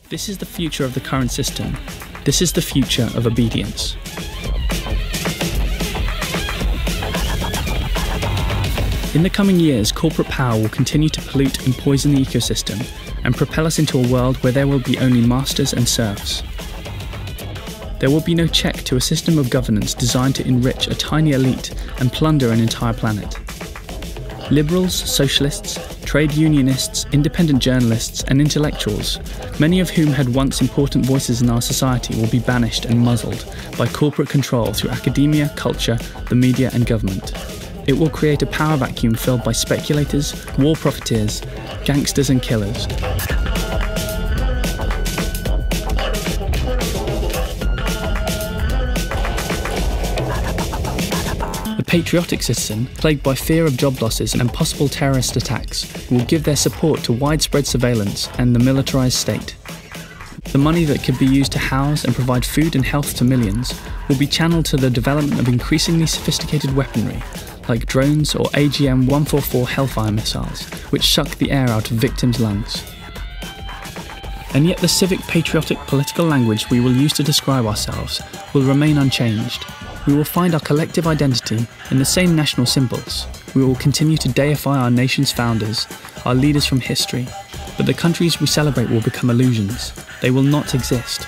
This is the future of the current system. This is the future of obedience. In the coming years, corporate power will continue to pollute and poison the ecosystem and propel us into a world where there will be only masters and serfs. There will be no check to a system of governance designed to enrich a tiny elite and plunder an entire planet. Liberals, socialists, trade unionists, independent journalists and intellectuals, many of whom had once important voices in our society, will be banished and muzzled by corporate control through academia, culture, the media and government. It will create a power vacuum filled by speculators, war profiteers, gangsters and killers. The patriotic citizen, plagued by fear of job losses and possible terrorist attacks, will give their support to widespread surveillance and the militarized state. The money that could be used to house and provide food and health to millions will be channeled to the development of increasingly sophisticated weaponry, like drones or AGM-144 Hellfire missiles, which suck the air out of victims' lungs. And yet the civic, patriotic, political language we will use to describe ourselves will remain unchanged. We will find our collective identity in the same national symbols. We will continue to deify our nation's founders, our leaders from history, but the countries we celebrate will become illusions. They will not exist.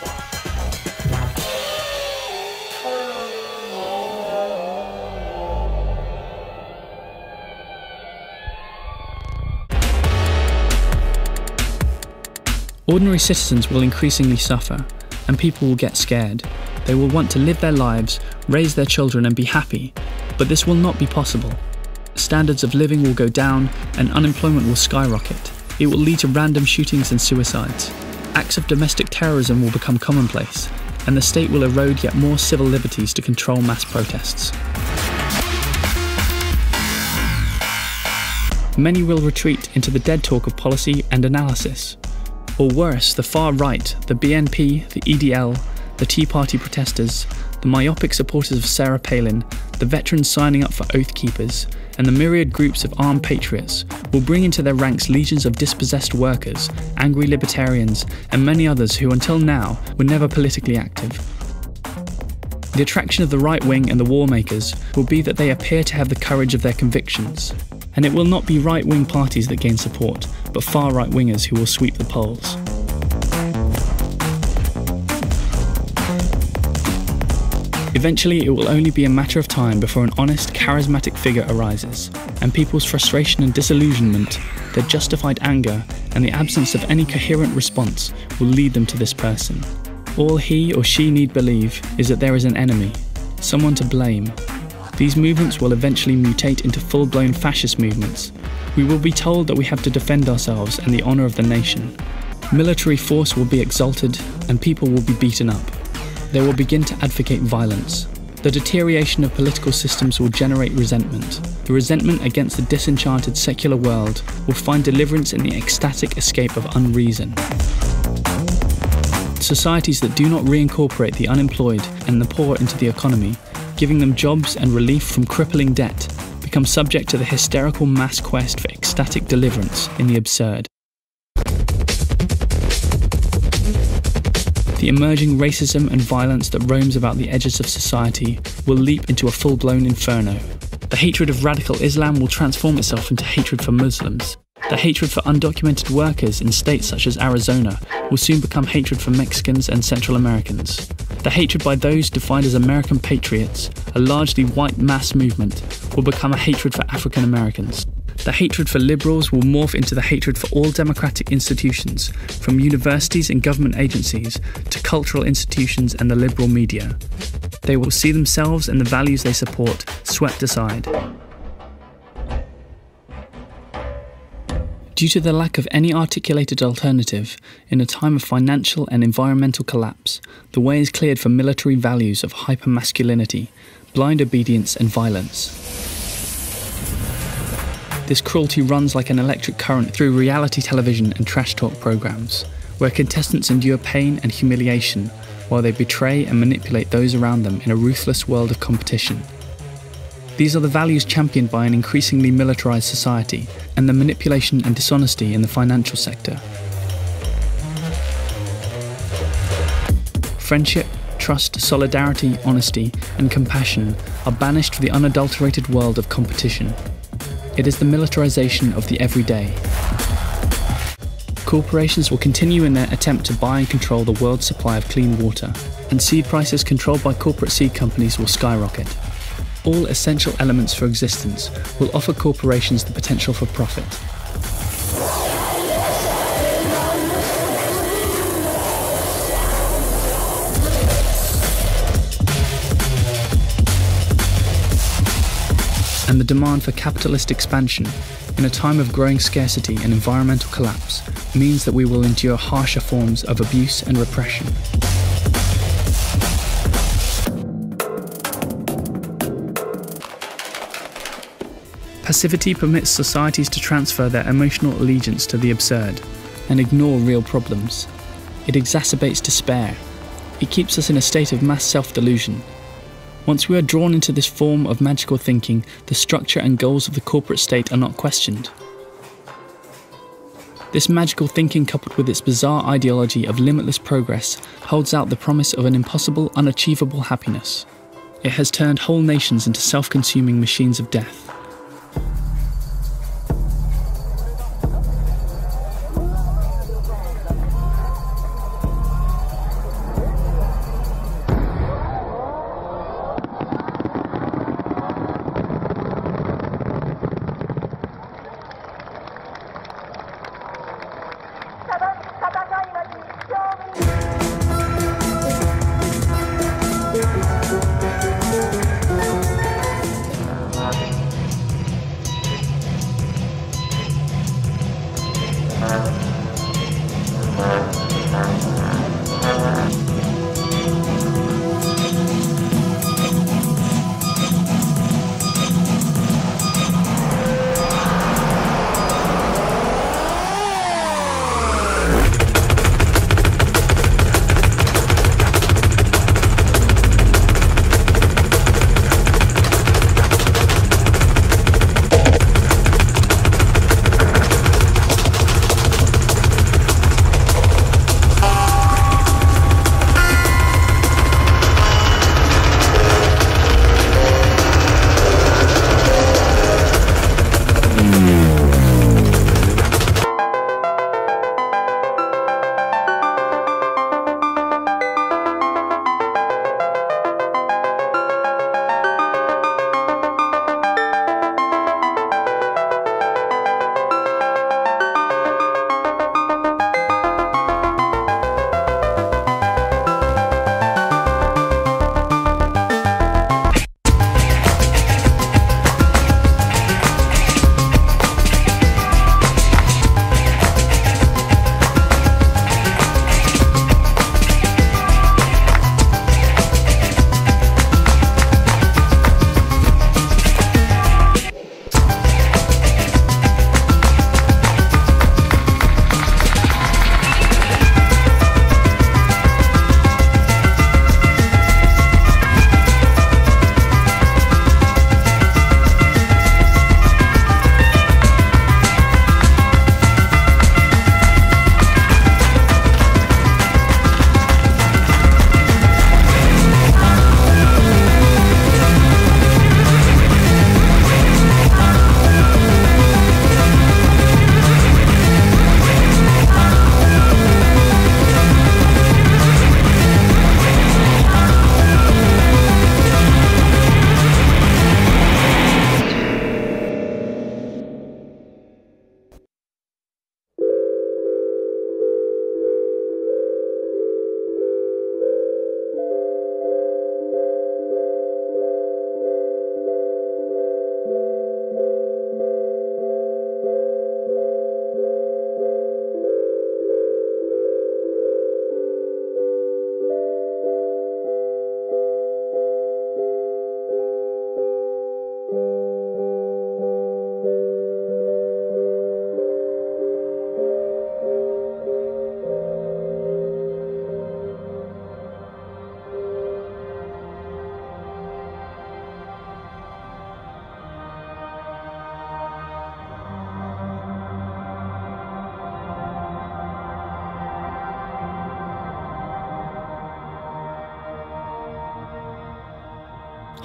Ordinary citizens will increasingly suffer, and people will get scared. They will want to live their lives, raise their children and be happy, but this will not be possible. Standards of living will go down and unemployment will skyrocket. It will lead to random shootings and suicides. Acts of domestic terrorism will become commonplace, and the state will erode yet more civil liberties to control mass protests. Many will retreat into the dead talk of policy and analysis. Or worse, the far right, the BNP, the EDL, the Tea Party protesters, the myopic supporters of Sarah Palin, the veterans signing up for Oath Keepers, and the myriad groups of armed patriots will bring into their ranks legions of dispossessed workers, angry libertarians, and many others who until now were never politically active. The attraction of the right wing and the war makers will be that they appear to have the courage of their convictions. And it will not be right-wing parties that gain support, but far-right wingers who will sweep the polls. Eventually, it will only be a matter of time before an honest, charismatic figure arises, and people's frustration and disillusionment, their justified anger, and the absence of any coherent response will lead them to this person. All he or she need believe is that there is an enemy, someone to blame. These movements will eventually mutate into full-blown fascist movements. We will be told that we have to defend ourselves and the honour of the nation. Military force will be exalted, and people will be beaten up. They will begin to advocate violence. The deterioration of political systems will generate resentment. The resentment against the disenchanted secular world will find deliverance in the ecstatic escape of unreason. Societies that do not reincorporate the unemployed and the poor into the economy, giving them jobs and relief from crippling debt, become subject to the hysterical mass quest for ecstatic deliverance in the absurd. The emerging racism and violence that roams about the edges of society will leap into a full-blown inferno. The hatred of radical Islam will transform itself into hatred for Muslims. The hatred for undocumented workers in states such as Arizona will soon become hatred for Mexicans and Central Americans. The hatred by those defined as American patriots, a largely white mass movement, will become a hatred for African Americans. The hatred for liberals will morph into the hatred for all democratic institutions, from universities and government agencies to cultural institutions and the liberal media. They will see themselves and the values they support swept aside. Due to the lack of any articulated alternative, in a time of financial and environmental collapse, the way is cleared for military values of hypermasculinity, blind obedience and violence. This cruelty runs like an electric current through reality television and trash talk programs, where contestants endure pain and humiliation while they betray and manipulate those around them in a ruthless world of competition. These are the values championed by an increasingly militarized society and the manipulation and dishonesty in the financial sector. Friendship, trust, solidarity, honesty, and compassion are banished for the unadulterated world of competition. It is the militarization of the everyday. Corporations will continue in their attempt to buy and control the world's supply of clean water, and seed prices controlled by corporate seed companies will skyrocket. All essential elements for existence will offer corporations the potential for profit. And the demand for capitalist expansion, in a time of growing scarcity and environmental collapse, means that we will endure harsher forms of abuse and repression. Passivity permits societies to transfer their emotional allegiance to the absurd and ignore real problems. It exacerbates despair. It keeps us in a state of mass self-delusion. Once we are drawn into this form of magical thinking, the structure and goals of the corporate state are not questioned. This magical thinking, coupled with its bizarre ideology of limitless progress, holds out the promise of an impossible, unachievable happiness. It has turned whole nations into self-consuming machines of death.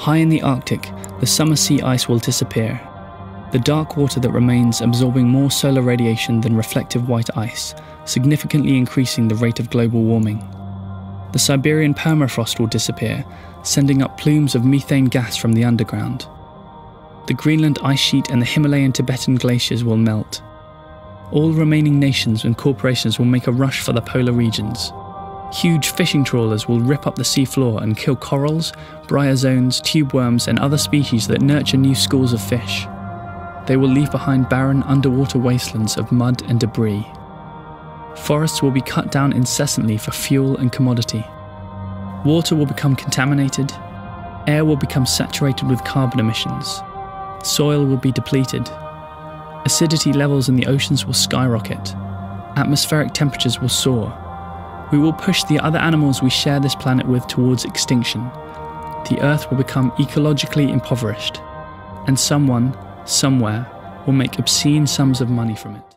High in the Arctic, the summer sea ice will disappear. The dark water that remains absorbing more solar radiation than reflective white ice, significantly increasing the rate of global warming. The Siberian permafrost will disappear, sending up plumes of methane gas from the underground. The Greenland ice sheet and the Himalayan Tibetan glaciers will melt. All remaining nations and corporations will make a rush for the polar regions. Huge fishing trawlers will rip up the seafloor and kill corals, bryozoans, tube worms, and other species that nurture new schools of fish. They will leave behind barren underwater wastelands of mud and debris. Forests will be cut down incessantly for fuel and commodity. Water will become contaminated. Air will become saturated with carbon emissions. Soil will be depleted. Acidity levels in the oceans will skyrocket. Atmospheric temperatures will soar. We will push the other animals we share this planet with towards extinction. The Earth will become ecologically impoverished. And someone, somewhere, will make obscene sums of money from it.